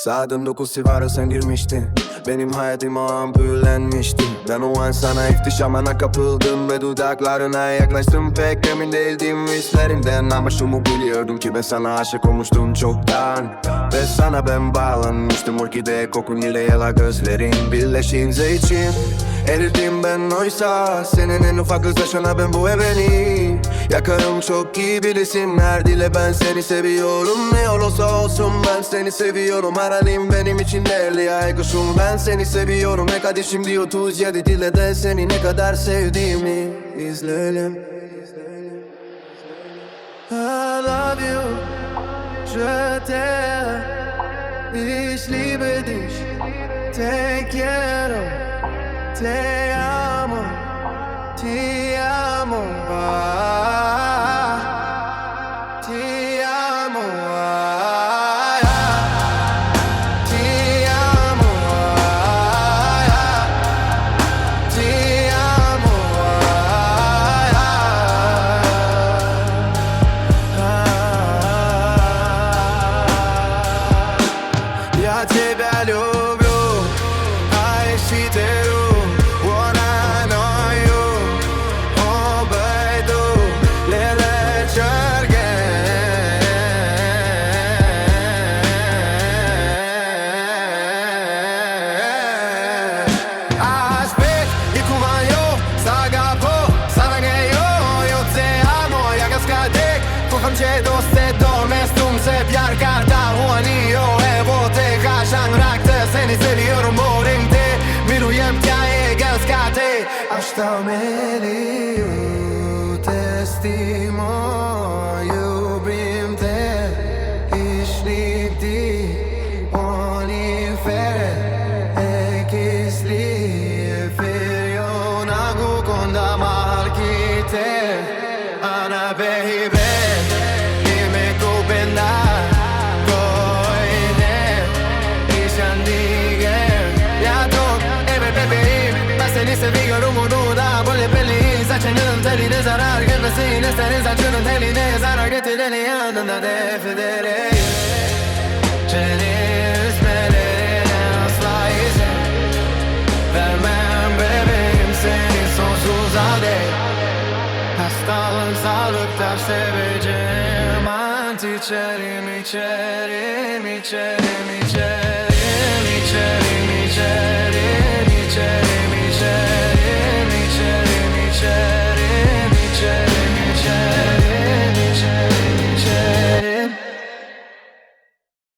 Sağdım 9 sivara sen girmiştin. Benim hayatıma ampullenmişti. Ben o an sana ihtişamına kapıldım ve dudaklarına yaklaştım. Pek emin değildim hislerinden, ama şunu biliyordum ki ben sana aşık olmuştum çoktan. Ve sana ben bağlanmıştım, orkide kokun ile yala gözlerin birleşince için eridim ben, oysa senin en ufak hızlaşana ben bu eveni yakarım, çok iyi bilirsin. Her dile ben seni seviyorum, ne olursa olsun ben seni seviyorum. Her halim benim için değerli, ay kuşum ben seni seviyorum. Ve hadi şimdi 37 dile de seni ne kadar sevdiğimi izleyelim. I love you, je t'aime, ich liebe dich, te quiero, te amo, te amo, te amo, te amo, te amo. Я тебя люблю, а считаю, 원하너요 обойду лелечерге. Aspet yıkılmayo, sagapo, 사랑해요, yo te amo, я 가스카데, कुहमचे दोस्ते दो मैं तुमसे प्यार करता हूँ अनियो है वो te kaşan raktı, seni seviyorum bu ringde. Mirujem tja e gaskate, ashta meliu testimo ljubim te, išlik ti oni fer ekisli firjonagu konda malkite ana baby ime kupenda seni seviyorum onu da böyle belli. Saçının teline zarar gelmesin isterim, saçının teline zarar getireni yanında def ederim. Seni üzmelerine asla izin vermem bebeğim, seni sonsuza dek. Hastalığım sağlıkta seveceğim, ant içerim içerim içerim içerim.